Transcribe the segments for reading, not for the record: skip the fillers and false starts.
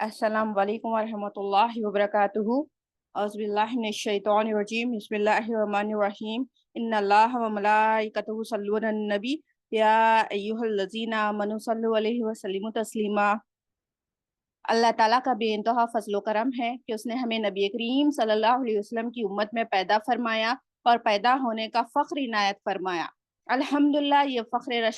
अस्सलाम वालेकुम वरहमतुल्लाहि वबरकातुहू। औज़ुबिल्लाहि मिनश्शैतानिर्रजीम। बिस्मिल्लाहिर्रहमानिर्रहीम। इन्नल्लाहा व मलाइकतहु युसल्लूना अलन नबी या अय्युहल्लज़ीना आमनू सल्लु अलैहि व सल्लिमू तस्लीमा। अल्लाह ताला का बेइंतहा फजल करम है कि उसने हमें नबी करीम सल्लल्लाहु अलैहि वसल्लम की उम्मत में पैदा फरमाया और पैदा होने का फ़ख्र इनायत फरमाया। अल्हम्दुलिल्लाह, ये फ़ख्र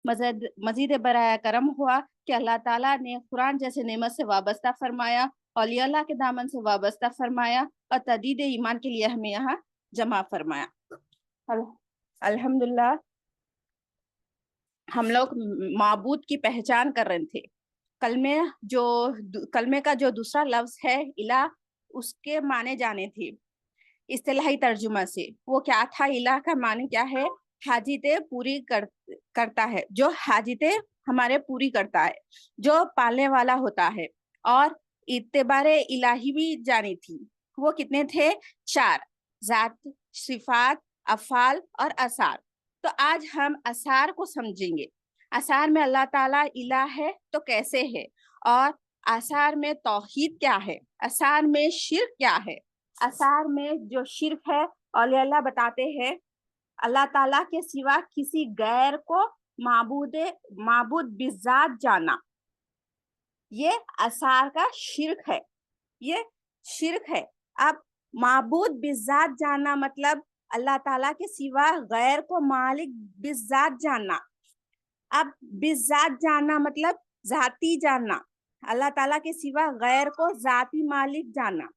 मजीद बराया करम हुआ कि अल्लाह ताला ने कुरान जैसे नेमत से वाबस्ता फरमाया, औलिया अल्लाह के दामन से वाबस्ता फरमाया और तदीद ईमान के लिए हमें यहाँ जमा फरमाया। अल्हम्दुलिल्लाह, हम लोग माबूद की पहचान कर रहे थे। कलमे का जो दूसरा लफ्ज है इला, उसके माने जाने थे इस्तिलाही तर्जुमा से। वो क्या था? इला का माने क्या है? हाजिते पूरी करता है, जो हाजिते हमारे पूरी करता है, जो पालने वाला होता है। और इत्तेबारे इलाही भी जानी थी। वो कितने थे? 4, जात, सिफात, अफाल और असार। तो आज हम असार को समझेंगे। असार में अल्लाह ताला इला है तो कैसे है, और असार में तौहीद क्या है, असार में शिर्क क्या है। असार में जो शिर्क है, औलिया अल्लाह बताते हैं अल्लाह ताला के सिवा किसी गैर को माबूद बिजात जाना, ये असार का शिर्क है, ये शिर्क है। अब माबूद बिजात जाना मतलब अल्लाह ताला के सिवा गैर को मालिक बिजात जानना। अब बिजात जानना मतलब जाती जानना, अल्लाह ताला के सिवा गैर को जाती मालिक जानना।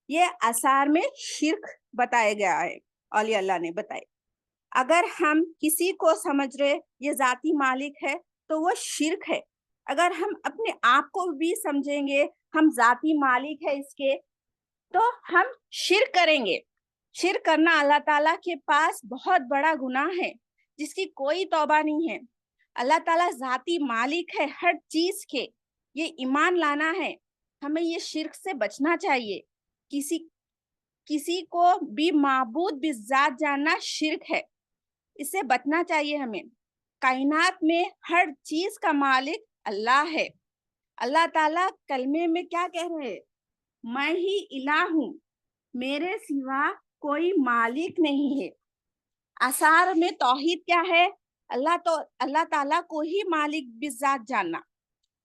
ये असार में शिर्क बताया गया है, औलिया अल्लाह ने बताए। अगर हम किसी को समझ रहे ये जाती मालिक है तो वो शिर्क है। अगर हम अपने आप को भी समझेंगे हम जाती मालिक है इसके, तो हम शिर्क करेंगे। शिर्क करना अल्लाह ताला के पास बहुत बड़ा गुनाह है, जिसकी कोई तौबा नहीं है। अल्लाह ताला जाती मालिक है हर चीज के, ये ईमान लाना है। हमें ये शिर्क से बचना चाहिए। किसी को भी माबूद बिजात जानना शिर्क है, इससे बचना चाहिए हमें। कायनात में हर चीज का मालिक अल्लाह है। अल्लाह ताला कलमे में क्या कह रहे हैं? मैं ही इलाह हूँ, मेरे सिवा कोई मालिक नहीं है। असार में तौहीद क्या है? अल्लाह ताला को ही मालिक बिजात जानना,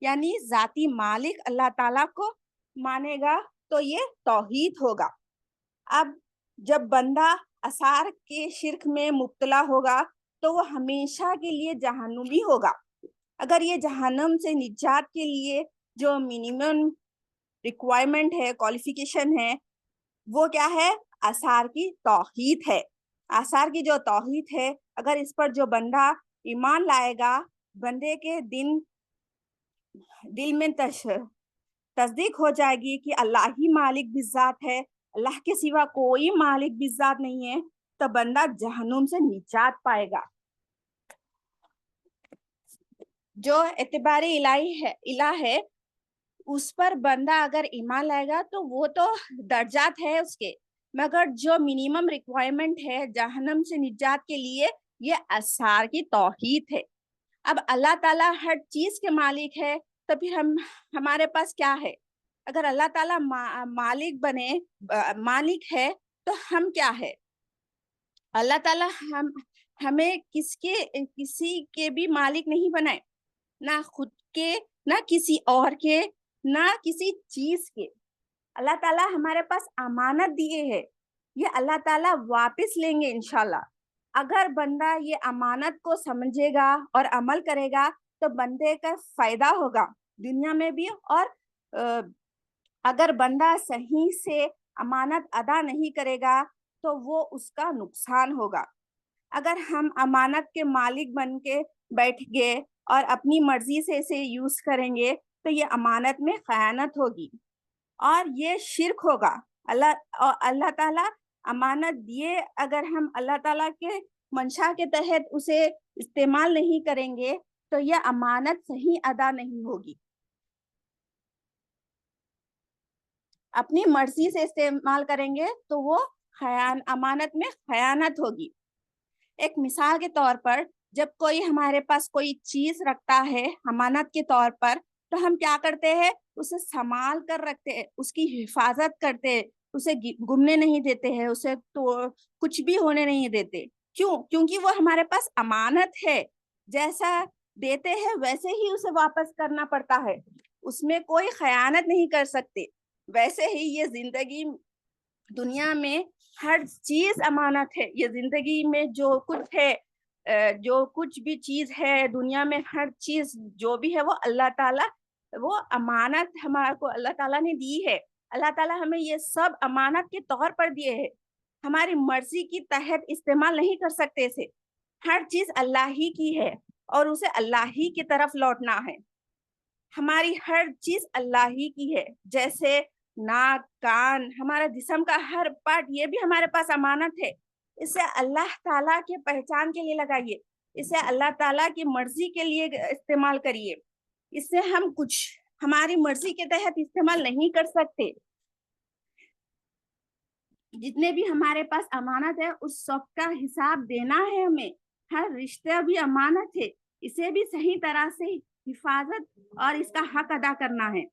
यानी जाती मालिक अल्लाह ताला को मानेगा तो ये तौहीद होगा। अब जब बंदा असार के शिर्क में मुब्तला होगा तो वो हमेशा के लिए जहन्नुमी होगा। अगर ये जहन्नम से निजात के लिए जो मिनिमम रिक्वायरमेंट है, क्वालिफिकेशन है, वो क्या है? आसार की तौहीद है। आसार की जो तौहीद है, अगर इस पर जो बंदा ईमान लाएगा, बंदे के दिल में तस्दीक हो जाएगी कि अल्लाह ही मालिक बिजात है, अल्लाह के सिवा कोई मालिक बिजात नहीं है, तो बंदा जहन्नुम से निजात पाएगा। जो एतबारी इलाह है, उस पर बंदा अगर ईमान लाएगा तो वो तो दर्जात है उसके, मगर जो मिनिमम रिक्वायरमेंट है जहन्नम से निजात के लिए, ये असार की तौहीद है। अब अल्लाह ताला हर चीज के मालिक है, तो फिर हमारे पास क्या है? अगर अल्लाह ताला मालिक है तो हम क्या है? अल्लाह ताला हमें किसी के भी मालिक नहीं बनाए, ना खुद के, ना किसी और के, ना किसी चीज के। अल्लाह ताला हमारे पास अमानत दिए है, ये अल्लाह ताला वापस लेंगे इंशाल्लाह। अगर बंदा ये अमानत को समझेगा और अमल करेगा तो बंदे का फायदा होगा दुनिया में भी, और अगर बंदा सही से अमानत अदा नहीं करेगा तो वो उसका नुकसान होगा। अगर हम अमानत के मालिक बन के बैठ गए और अपनी मर्जी से इसे यूज करेंगे तो ये अमानत में खयानत होगी और ये शिर्क होगा। अल्लाह ताला अमानत दिए, अगर हम अल्लाह ताला के मंशा के तहत उसे इस्तेमाल नहीं करेंगे तो ये अमानत सही अदा नहीं होगी। अपनी मर्जी से इस्तेमाल करेंगे तो वो अमानत में खयानत होगी। एक मिसाल के तौर पर, जब कोई हमारे पास कोई चीज रखता है अमानत के तौर पर, تو ہم کیا کرتے ہیں؟ اسے سنبھال کر رکھتے ہیں، اس کی حفاظت کرتے ہیں، اسے گمنے نہیں دیتے ہیں، اسے تو کچھ بھی ہونے نہیں دیتے. کیوں؟ کیونکہ وہ ہمارے پاس امانت ہے. جیسا دیتے ہیں ویسے ہی اسے واپس کرنا پڑتا ہے، اس میں کوئی خیانت نہیں کر سکتے. ویسے ہی یہ زندگی، دنیا میں ہر چیز امانت ہے. یہ زندگی میں جو کچھ ہے، جو کچھ بھی چیز ہے دنیا میں، ہر چیز جو بھی ہے وہ اللہ تعالیٰ، وہ امانت ہمارے کو اللہ تعالیٰ نے دی ہے. اللہ تعالیٰ ہمیں یہ سب امانت کے طور پر دیے ہیں. ہماری مرضی کی تحت استعمال نہیں کر سکتے اسے. ہر چیز اللہ ہی کی ہے اور اسے اللہ ہی کی طرف لوٹنا ہے. ہماری ہر چیز اللہ ہی کی ہے، جیسے ناک، کان، ہمارا جسم کا ہر پارٹ، یہ بھی ہمارے پاس امانت ہے. اسے اللہ تعالیٰ کے پہچان کے لیے لگائیے، اسے اللہ تعالیٰ کی مرضی کے لیے استعمال کریے. اس سے ہم کچھ ہماری مرضی کے تحت استعمال نہیں کر سکتے. جتنے بھی ہمارے پاس امانت ہے اس سب کا حساب دینا ہے ہمیں. ہر رشتہ بھی امانت ہے، اسے بھی صحیح طرح سے حفاظت اور اس کا حق ادا کرنا ہے.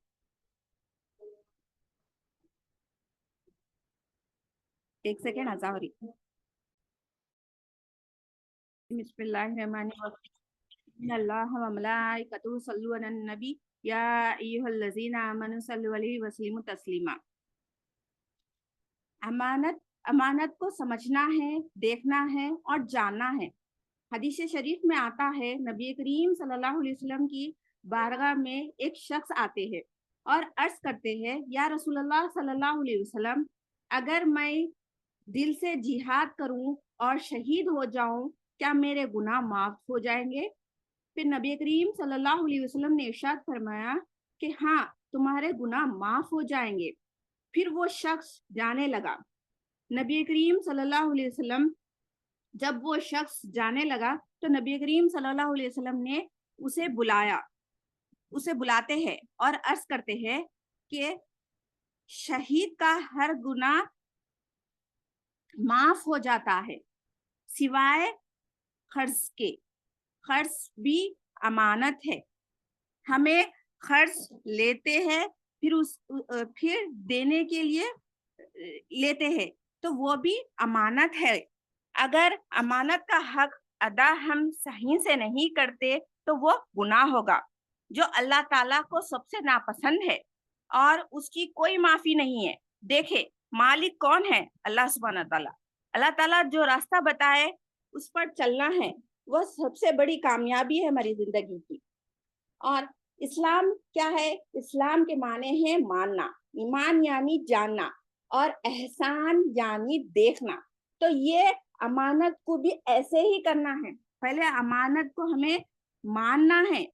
ایک سیکنڈ آزاوری. بسم اللہ الرحمن الرحیم. اللہ و ملائکتہ یصلون علی النبی یا ایھا الذین آمنوا صلوا علیہ وسلموا تسلیما. امانت کو سمجھنا ہے، دیکھنا ہے اور جاننا ہے. حدیث شریف میں آتا ہے، نبی کریم صلی اللہ علیہ وسلم کی بارگاہ میں ایک شخص آتے ہیں اور عرض کرتے ہیں، یا رسول اللہ صلی اللہ علیہ وسلم، اگر میں دل سے جہاد کروں اور شہید ہو جاؤں کیا میرے گناہ معاف ہو جائیں گے؟ پھر نبی کریم صلی اللہ علیہ وسلم نے ارشاد فرمایا کہ ہاں، تمہارے گناہ معاف ہو جائیں گے. پھر وہ شخص جانے لگا. نبی کریم صلی اللہ علیہ وسلم جب وہ شخص جانے لگا تو نبی کریم صلی اللہ علیہ وسلم نے اسے بلایا. اسے بلاتے ہیں اور عرض کرتے ہیں کہ شہید کا ہر گناہ معاف ہو جاتا ہے سوائے قرض کے. قرض بھی امانت ہے. ہمیں قرض لیتے ہیں، پھر دینے کے لیے لیتے ہیں تو وہ بھی امانت ہے. اگر امانت کا حق ادا ہم صحیح سے نہیں کرتے تو وہ گناہ ہوگا جو اللہ تعالیٰ کو سب سے ناپسند ہے اور اس کی کوئی معافی نہیں ہے. دیکھیں، مالک کون ہے؟ اللہ سبحانہ تعالیٰ. اللہ تعالیٰ جو راستہ بتائے اس پر چلنا ہے، وہ سب سے بڑی کامیابی ہے ہماری زندگی کی. اور اسلام کیا ہے؟ اسلام کے معنی ہے ماننا، ایمان یعنی جاننا، اور احسان یعنی دیکھنا. تو یہ امانت کو بھی ایسے ہی کرنا ہے. پہلے امانت کو ہمیں ماننا ہے.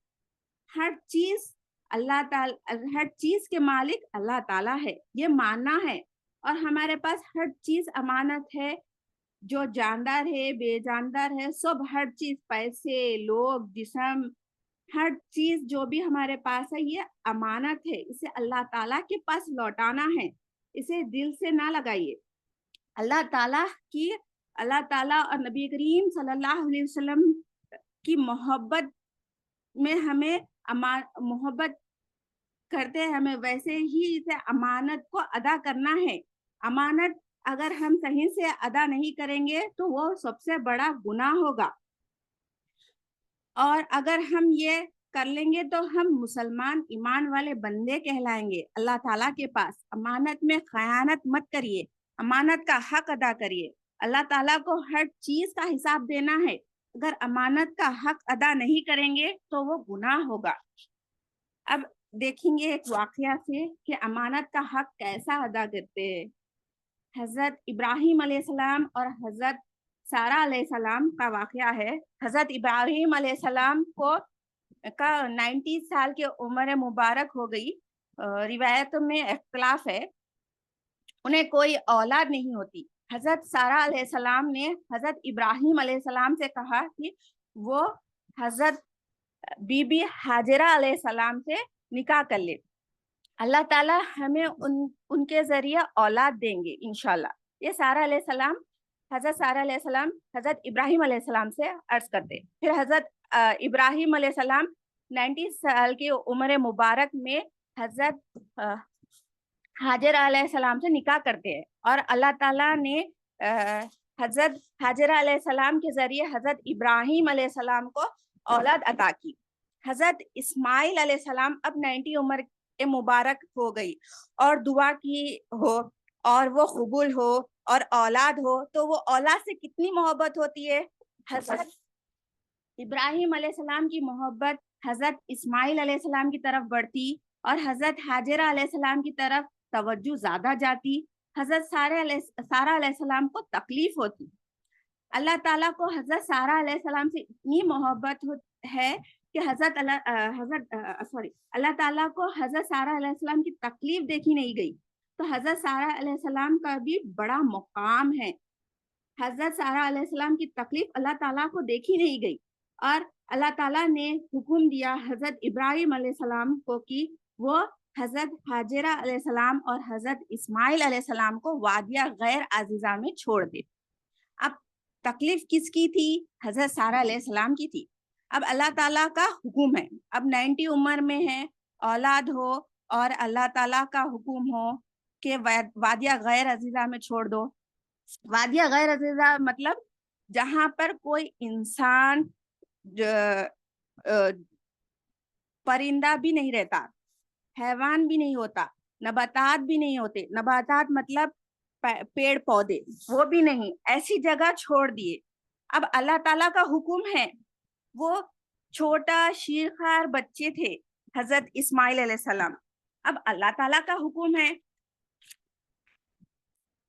ہر چیز اللہ تعالی، ہر چیز کے مالک اللہ تعالیٰ ہے، یہ ماننا ہے. اور ہمارے پاس ہر چیز امانت ہے، جو جاندار ہے، بے جاندار ہے، سب ہر چیز، پیسے، لوگ، جسم، ہر چیز جو بھی ہمارے پاس ہے یہ امانت ہے. اسے اللہ تعالیٰ کے پاس لوٹانا ہے. اسے دل سے نہ لگائیے. اللہ تعالیٰ اور نبی کریم صلی اللہ علیہ وسلم کی محبت میں ہمیں محبت کرتے ہیں، ہمیں ویسے ہی اسے امانت کو ادا کرنا ہے. امانت اگر ہم صحیح سے ادا نہیں کریں گے تو وہ سب سے بڑا گناہ ہوگا. اور اگر ہم یہ کر لیں گے تو ہم مسلمان ایمان والے بندے کہلائیں گے اللہ تعالیٰ کے پاس. امانت میں خیانت مت کریے، امانت کا حق ادا کریے. اللہ تعالیٰ کو ہر چیز کا حساب دینا ہے. اگر امانت کا حق ادا نہیں کریں گے تو وہ گناہ ہوگا. اب دیکھیں گے ایک واقعہ سے کہ امانت کا حق کیسا ادا کرتے ہیں. حضرت ابراہیم علیہ السلام اور حضرت سارہ علیہ السلام کا واقعہ ہے. حضرت ابراہیم علیہ السلام کو 90 سال کی عمر مبارک ہو گئی. روایت میں اختلاف ہے، انہیں کوئی اولاد نہیں ہوتی. حضرت سارہ علیہ السلام نے حضرت ابراہیم علیہ السلام سے کہا کہ وہ حضرت بی بی ہاجرہ علیہ السلام سے نکاح کر لے، اللہ تعالیٰ ہمیں ان کے ذریعے اولاد دیں گے انشاءاللہ. یہ سارہ علیہ السلام، حضرت سارہ علیہ السلام حضرت ابراہیم علیہ السلام سے عرض کرتے. پھر حضرت ابراہیم علیہ السلام 90 साल की उम्र मुबारक में हजरत हाजिर अलैहिस्सलाम से निकाह करते हैं और अल्लाह ताला ने हजरत हाजिर अलैहिस्सलाम के जरिए हजरत इब्राहिम अलैहिस्सलाम को औलाद अता की। हजरत इस्माइल अलैहिस्सलाम अब 90 उम्र के मुबारक हो गई और दुआ की हो और वो कबूल हो और औलाद हो, तो वो औलाद से कितनी मोहब्बत होती है। हजरत इब्राहिम अलैहिस्सलाम की मोहब्बत हजरत इस्माइल अलैहिस्सलाम की तरफ बढ़ती और हजरत हाजिरा अलैहिस्सलाम की तरफ तवज्जो ज्यादा जाती। हजरत सारा अलैहिस्सलाम को तकलीफ होती। अल्लाह ताला को हजरत सारा अलैहिस्सलाम से इतनी मोहब्बत है कि अल्लाह ताला को हजरत सारा अलैहिस्सलाम की तकलीफ देखी नहीं गई, तो हजरत सारा अलैहिस्सलाम का भी बड़ा मुकाम है। हजरत सारा अलैहिस्सलाम की तकलीफ अल्लाह ताला को देखी नहीं गई और अल्लाह ताला ने हुक्म दिया हजरत इब्राहिम अलैहिस्सलाम को कि वो हजरत हाजिरा अलैहिस्सलाम और हजरत इस्माइल अलैहिस्सलाम को वादिया गैर अजीजा में छोड़ दे। अब तकलीफ किसकी थी? हजरत सारा अलैहिस्सलाम की थी। अब अल्लाह ताला का हुक्म है, अब 90 उम्र में है, औलाद हो और अल्लाह ताला का हुक्म हो कि वादिया गैर अजीजा में छोड़ दो। वादिया गैर अजीजा मतलब जहां पर कोई इंसान परिंदा भी नहीं रहता, हैवान भी नहीं होता, नबातात भी नहीं होते। नबातात मतलब पेड़ पौधे, वो भी नहीं, ऐसी जगह छोड़ दिए। अब अल्लाह ताला का हुक्म है, वो छोटा शीरखार बच्चे थे हजरत इस्माइल अलैहिस्सलाम। अब अल्लाह ताला का हुक्म है,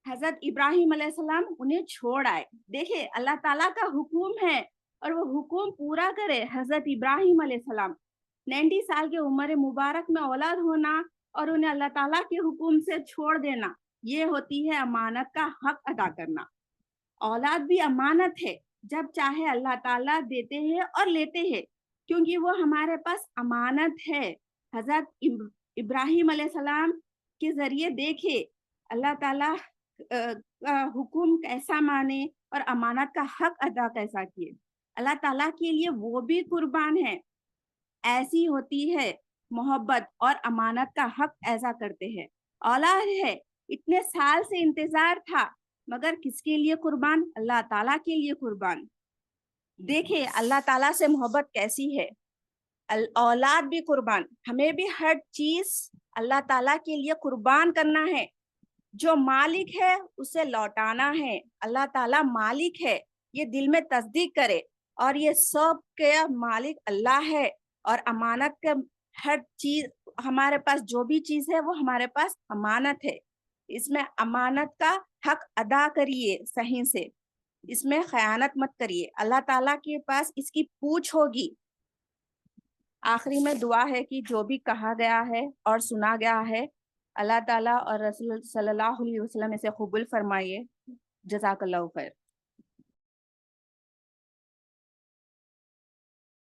हजरत इब्राहिम अलैहिस्सलाम उन्हें छोड़ आए। देखिए अल्लाह ताला का हुक्म है और वो हुक्म पूरा करे। हजरत इब्राहिम अलैहिस्सलाम 90 साल की उम्र मुबारक में औलाद होना और उन्हें अल्लाह ताला के हुक्म से छोड़ देना, ये होती है अमानत का हक अदा करना। औलाद भी अमानत है, जब चाहे अल्लाह ताला देते हैं और लेते हैं, क्योंकि वो हमारे पास अमानत है। हजरत इब्राहिम अलैहिस्सलाम के जरिए देखे अल्लाह ताला का हुक्म कैसा माने और अमानत का हक अदा कैसा किए। अल्लाह ताला के लिए वो भी कुर्बान है। ऐसी होती है मोहब्बत और अमानत का हक ऐसा करते हैं। औलाद है, इतने साल से इंतजार था, मगर किसके लिए कुर्बान? अल्लाह ताला के लिए कुर्बान। देखिए अल्लाह ताला से मोहब्बत कैसी है। औलाद भी कुर्बान, हमें भी हर चीज अल्लाह ताला के लिए कुर्बान करना है। जो मालिक है उसे लौटाना है। अल्लाह ताला मालिक है, ये दिल में तस्दीक करे और ये सब के मालिक अल्लाह है और अमानत के हर चीज हमारे पास, जो भी चीज है वो हमारे पास अमानत है। इसमें अमानत का हक अदा करिए सही से, इसमें खयानत मत करिए। अल्लाह ताला के पास इसकी पूछ होगी। आखिरी में दुआ है कि जो भी कहा गया है और सुना गया है, अल्लाह ताला और रसूल सल्लल्लाहु अलैहि वसल्लम इसे कबूल फरमाइए। जज़ाकल्लाहु खैर।